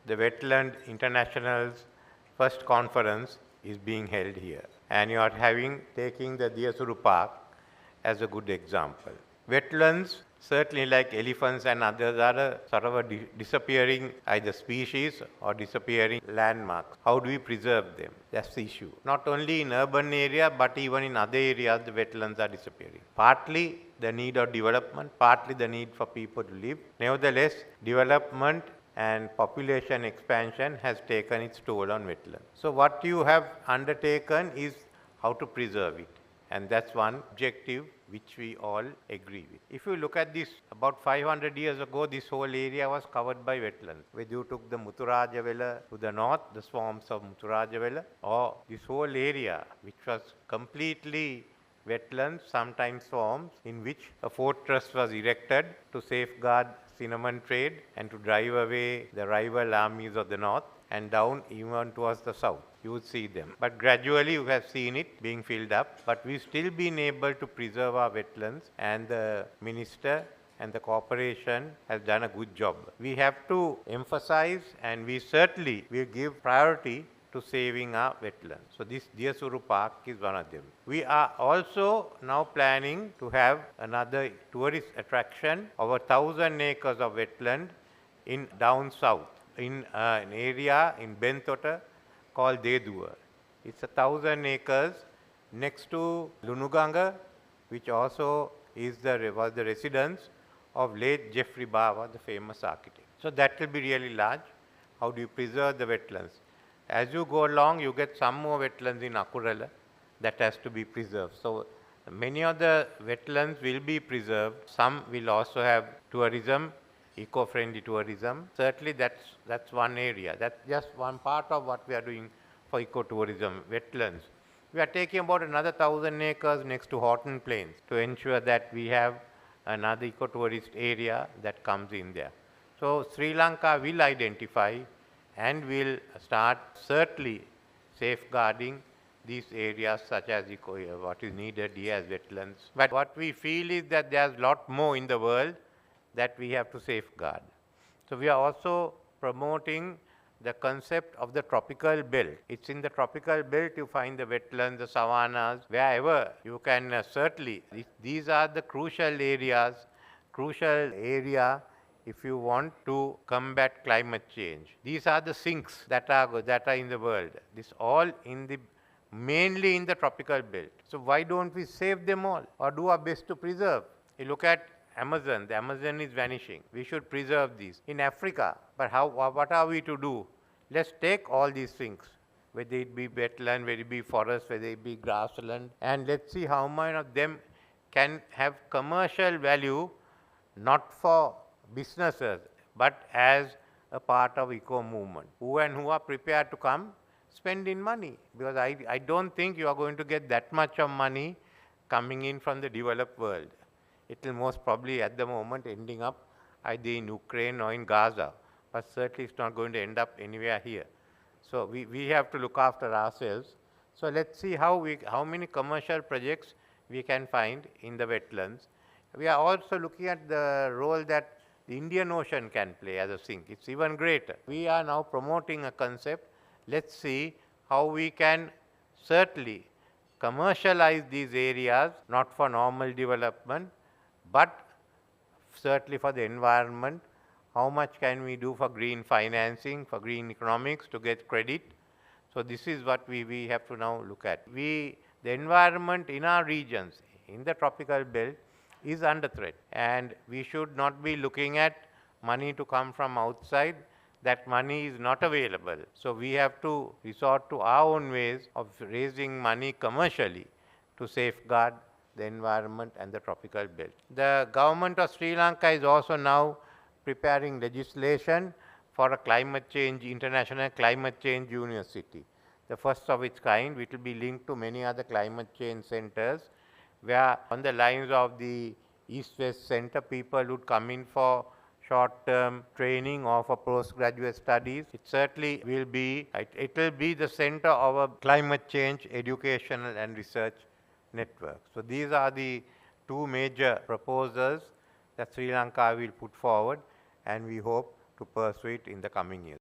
the Wetland International's first conference is being held here. And you are taking the Diyasuru Park as a good example. Wetlands, certainly like elephants and others, are a sort of a disappearing either species or disappearing landmarks. How do we preserve them? That's the issue. Not only in urban area, but even in other areas, the wetlands are disappearing. Partly the need of development, partly the need for people to live. Nevertheless, development and population expansion has taken its toll on wetlands. So what you have undertaken is how to preserve it. And that's one objective which we all agree with. If you look at this, about 500 years ago, this whole area was covered by wetlands. Whether you took the Muthurajawala to the north, the swamps of Muthurajawala, or this whole area, which was completely wetlands, sometimes swamps, in which a fortress was erected to safeguard cinnamon trade and to drive away the rival armies of the north, and down even towards the south. You would see them. But gradually you have seen it being filled up, but we've still been able to preserve our wetlands, and the minister and the corporation has done a good job. We have to emphasize, and we certainly will give priority to saving our wetlands. So this Diyasuru Park is one of them. We are also now planning to have another tourist attraction of 1,000 acres of wetland in down south, in an area in Bentota called Deduwa. It's 1,000 acres next to Lunuganga, which also was the residence of late Geoffrey Bawa, the famous architect. So that will be really large. How do you preserve the wetlands? As you go along, you get some more wetlands in Akurala that has to be preserved. So many of the wetlands will be preserved. Some will also have tourism, eco-friendly tourism. Certainly that's one area. That's just one part of what we are doing for eco-tourism, wetlands. We are taking about another 1,000 acres next to Horton Plains to ensure that we have another eco-tourist area that comes in there. So Sri Lanka will identify and will start certainly safeguarding these areas such as what is needed here as wetlands. But what we feel is that there's a lot more in the world that we have to safeguard. So we are also promoting the concept of the tropical belt. It's in the tropical belt you find the wetlands, the savannas, wherever you can certainly, these are the crucial area if you want to combat climate change. These are the sinks that are in the world. This all mainly in the tropical belt. So why don't we save them all or do our best to preserve? You look at Amazon. The Amazon is vanishing. We should preserve these. In Africa, but what are we to do? Let's take all these things, whether it be wetland, whether it be forest, whether it be grassland, and let's see how many of them can have commercial value, not for businesses, but as a part of eco movement. Who are prepared to come spend in money, because I don't think you are going to get that much of money coming in from the developed world. It will most probably at the moment ending up either in Ukraine or in Gaza, but certainly it's not going to end up anywhere here. So we have to look after ourselves. So let's see how many commercial projects we can find in the wetlands. We are also looking at the role that the Indian Ocean can play as a sink. It's even greater. We are now promoting a concept. Let's see how we can certainly commercialize these areas, not for normal development, but certainly for the environment. How much can we do for green financing, for green economics to get credit? So this is what we have to now look at. The environment in our regions, in the tropical belt, is under threat, and we should not be looking at money to come from outside. That money is not available. So we have to resort to our own ways of raising money commercially to safeguard the environment and the tropical belt. The government of Sri Lanka is also now preparing legislation for a international climate change university. The first of its kind, which will be linked to many other climate change centers, where on the lines of the East-West Center, people would come in for short-term training or for postgraduate studies. It certainly will be, it will be the center of a climate change educational and research network. So these are the two major proposals that Sri Lanka will put forward, and we hope to pursue it in the coming years.